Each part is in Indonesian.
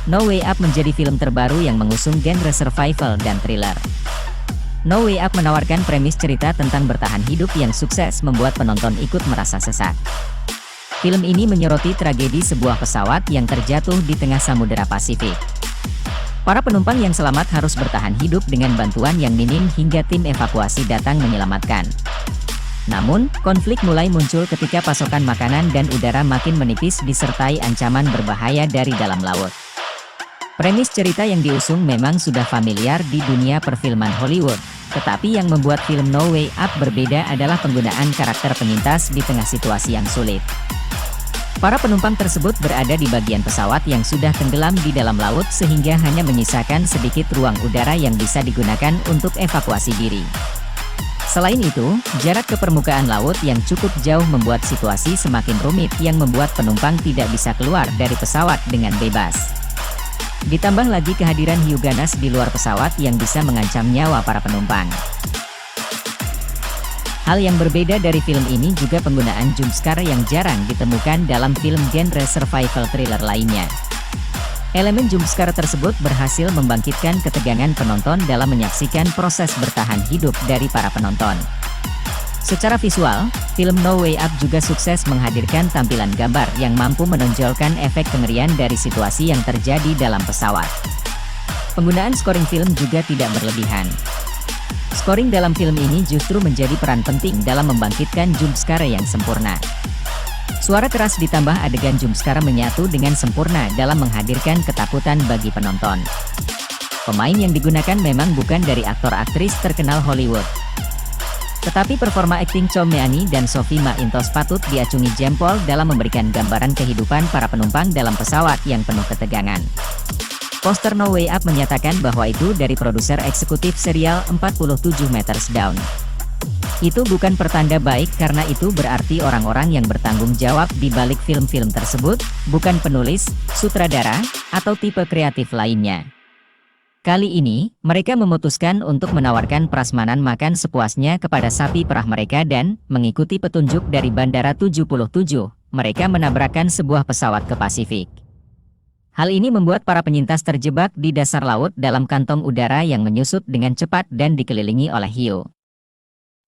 No Way Up menjadi film terbaru yang mengusung genre survival dan thriller. No Way Up menawarkan premis cerita tentang bertahan hidup yang sukses membuat penonton ikut merasa sesak. Film ini menyoroti tragedi sebuah pesawat yang terjatuh di tengah Samudera Pasifik. Para penumpang yang selamat harus bertahan hidup dengan bantuan yang minim hingga tim evakuasi datang menyelamatkan. Namun, konflik mulai muncul ketika pasokan makanan dan udara makin menipis disertai ancaman berbahaya dari dalam laut. Premis cerita yang diusung memang sudah familiar di dunia perfilman Hollywood, tetapi yang membuat film No Way Up berbeda adalah penggunaan karakter penyintas di tengah situasi yang sulit. Para penumpang tersebut berada di bagian pesawat yang sudah tenggelam di dalam laut sehingga hanya menyisakan sedikit ruang udara yang bisa digunakan untuk evakuasi diri. Selain itu, jarak ke permukaan laut yang cukup jauh membuat situasi semakin rumit yang membuat penumpang tidak bisa keluar dari pesawat dengan bebas. Ditambah lagi kehadiran hiu ganas di luar pesawat yang bisa mengancam nyawa para penumpang. Hal yang berbeda dari film ini juga penggunaan jumpscare yang jarang ditemukan dalam film genre survival thriller lainnya. Elemen jumpscare tersebut berhasil membangkitkan ketegangan penonton dalam menyaksikan proses bertahan hidup dari para penonton. Secara visual, film No Way Up juga sukses menghadirkan tampilan gambar yang mampu menonjolkan efek kengerian dari situasi yang terjadi dalam pesawat. Penggunaan scoring film juga tidak berlebihan. Scoring dalam film ini justru menjadi peran penting dalam membangkitkan jumpscare yang sempurna. Suara keras ditambah adegan jumpscare menyatu dengan sempurna dalam menghadirkan ketakutan bagi penonton. Pemain yang digunakan memang bukan dari aktor-aktris terkenal Hollywood. Tetapi performa akting Cho Meani dan Sophie Ma-intos patut diacungi jempol dalam memberikan gambaran kehidupan para penumpang dalam pesawat yang penuh ketegangan. Poster No Way Up menyatakan bahwa itu dari produser eksekutif serial 47 Meters Down. Itu bukan pertanda baik karena itu berarti orang-orang yang bertanggung jawab di balik film-film tersebut, bukan penulis, sutradara, atau tipe kreatif lainnya. Kali ini, mereka memutuskan untuk menawarkan prasmanan makan sepuasnya kepada sapi perah mereka dan, mengikuti petunjuk dari Bandara 77, mereka menabrakkan sebuah pesawat ke Pasifik. Hal ini membuat para penyintas terjebak di dasar laut dalam kantong udara yang menyusut dengan cepat dan dikelilingi oleh hiu.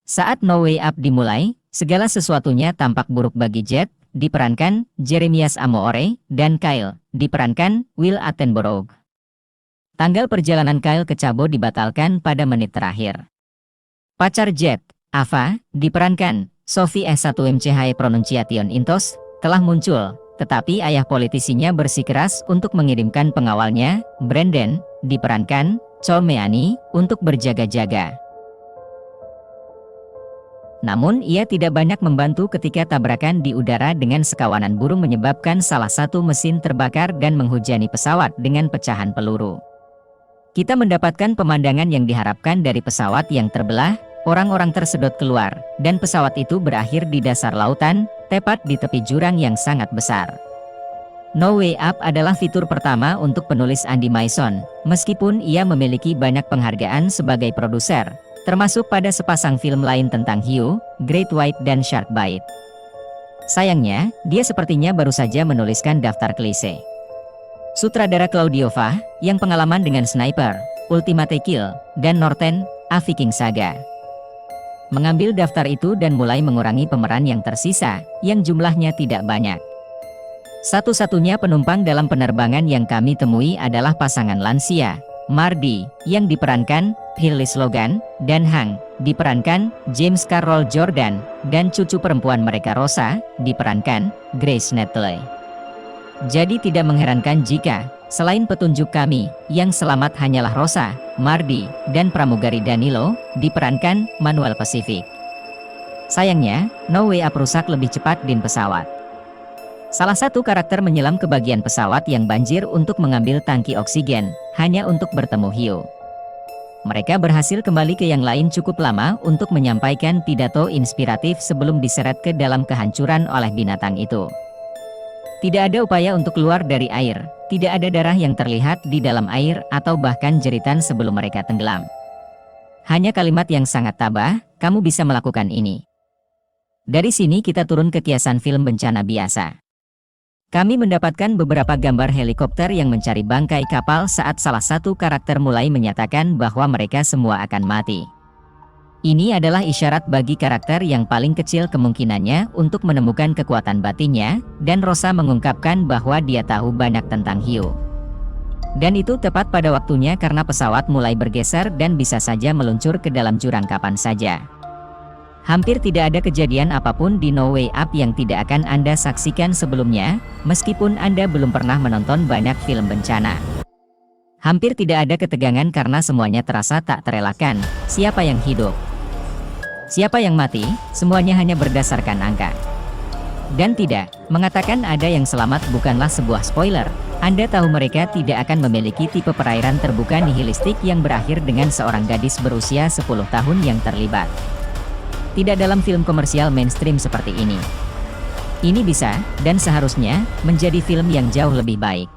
Saat No Way Up dimulai, segala sesuatunya tampak buruk bagi Jet, diperankan Jeremias Amoore, dan Kyle, diperankan Will Attenborough. Tanggal perjalanan Kyle ke Cabo dibatalkan pada menit terakhir. Pacar Jet, Ava, diperankan Sophie S1MCH Pronunciation Intos, telah muncul, tetapi ayah politisinya bersikeras untuk mengirimkan pengawalnya, Brandon, diperankan Cho Meani, untuk berjaga-jaga. Namun ia tidak banyak membantu ketika tabrakan di udara dengan sekawanan burung menyebabkan salah satu mesin terbakar dan menghujani pesawat dengan pecahan peluru. Kita mendapatkan pemandangan yang diharapkan dari pesawat yang terbelah, orang-orang tersedot keluar, dan pesawat itu berakhir di dasar lautan, tepat di tepi jurang yang sangat besar. No Way Up adalah fitur pertama untuk penulis Andy Mason, meskipun ia memiliki banyak penghargaan sebagai produser, termasuk pada sepasang film lain tentang hiu, Great White dan Shark Bite. Sayangnya, dia sepertinya baru saja menuliskan daftar klise. Sutradara Claudio Fa, yang pengalaman dengan Sniper, Ultimate Kill, dan Northern, A Viking Saga, mengambil daftar itu dan mulai mengurangi pemeran yang tersisa, yang jumlahnya tidak banyak. Satu-satunya penumpang dalam penerbangan yang kami temui adalah pasangan lansia, Mardi, yang diperankan Phyllis Logan, dan Hank, diperankan James Carroll Jordan, dan cucu perempuan mereka Rosa, diperankan Grace Netley. Jadi tidak mengherankan jika, selain petunjuk kami, yang selamat hanyalah Rosa, Mardi, dan pramugari Danilo, diperankan Manuel Pacific. Sayangnya, No Way Up rusak lebih cepat di pesawat. Salah satu karakter menyelam ke bagian pesawat yang banjir untuk mengambil tangki oksigen, hanya untuk bertemu hiu. Mereka berhasil kembali ke yang lain cukup lama untuk menyampaikan pidato inspiratif sebelum diseret ke dalam kehancuran oleh binatang itu. Tidak ada upaya untuk keluar dari air, tidak ada darah yang terlihat di dalam air atau bahkan jeritan sebelum mereka tenggelam. Hanya kalimat yang sangat tabah, kamu bisa melakukan ini. Dari sini kita turun ke kiasan film bencana biasa. Kami mendapatkan beberapa gambar helikopter yang mencari bangkai kapal saat salah satu karakter mulai menyatakan bahwa mereka semua akan mati. Ini adalah isyarat bagi karakter yang paling kecil kemungkinannya untuk menemukan kekuatan batinnya, dan Rosa mengungkapkan bahwa dia tahu banyak tentang hiu. Dan itu tepat pada waktunya karena pesawat mulai bergeser dan bisa saja meluncur ke dalam jurang kapan saja. Hampir tidak ada kejadian apapun di No Way Up yang tidak akan Anda saksikan sebelumnya, meskipun Anda belum pernah menonton banyak film bencana. Hampir tidak ada ketegangan karena semuanya terasa tak terelakkan. Siapa yang hidup? Siapa yang mati? Semuanya hanya berdasarkan angka. Dan tidak, mengatakan ada yang selamat bukanlah sebuah spoiler. Anda tahu mereka tidak akan memiliki tipe perairan terbuka nihilistik yang berakhir dengan seorang gadis berusia 10 tahun yang terlibat. Tidak dalam film komersial mainstream seperti ini. Ini bisa, dan seharusnya, menjadi film yang jauh lebih baik.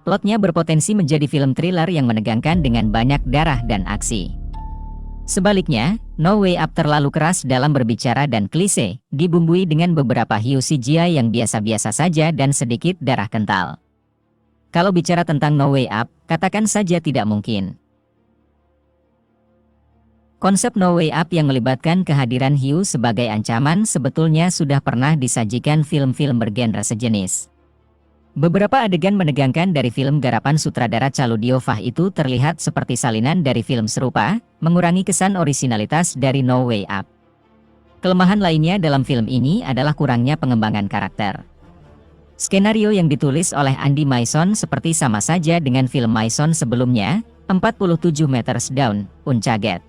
Plotnya berpotensi menjadi film thriller yang menegangkan dengan banyak darah dan aksi. Sebaliknya, No Way Up terlalu keras dalam berbicara dan klise, dibumbui dengan beberapa hiu CGI yang biasa-biasa saja dan sedikit darah kental. Kalau bicara tentang No Way Up, katakan saja tidak mungkin. Konsep No Way Up yang melibatkan kehadiran hiu sebagai ancaman sebetulnya sudah pernah disajikan film-film bergenre sejenis. Beberapa adegan menegangkan dari film garapan sutradara Claudio Fah itu terlihat seperti salinan dari film serupa, mengurangi kesan orisinalitas dari No Way Up. Kelemahan lainnya dalam film ini adalah kurangnya pengembangan karakter. Skenario yang ditulis oleh Andy Mason seperti sama saja dengan film Mason sebelumnya, 47 Meters Down, Uncaget.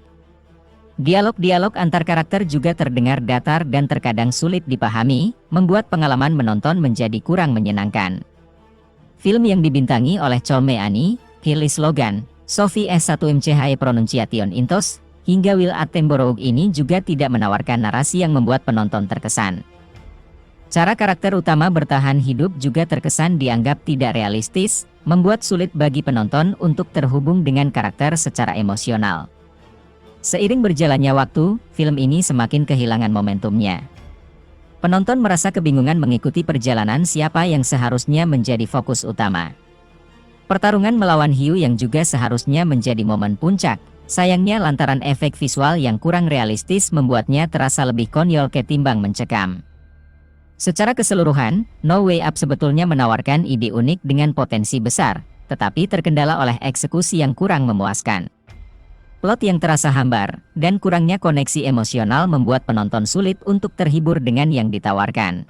Dialog-dialog antar karakter juga terdengar datar dan terkadang sulit dipahami, membuat pengalaman menonton menjadi kurang menyenangkan. Film yang dibintangi oleh Colme Ani, Phyllis Logan, Sophie S1MCHE Pronunciation Intos, hingga Will Attenborough ini juga tidak menawarkan narasi yang membuat penonton terkesan. Cara karakter utama bertahan hidup juga terkesan dianggap tidak realistis, membuat sulit bagi penonton untuk terhubung dengan karakter secara emosional. Seiring berjalannya waktu, film ini semakin kehilangan momentumnya. Penonton merasa kebingungan mengikuti perjalanan siapa yang seharusnya menjadi fokus utama. Pertarungan melawan hiu yang juga seharusnya menjadi momen puncak, sayangnya lantaran efek visual yang kurang realistis membuatnya terasa lebih konyol ketimbang mencekam. Secara keseluruhan, No Way Up sebetulnya menawarkan ide unik dengan potensi besar, tetapi terkendala oleh eksekusi yang kurang memuaskan. Plot yang terasa hambar, dan kurangnya koneksi emosional membuat penonton sulit untuk terhibur dengan yang ditawarkan.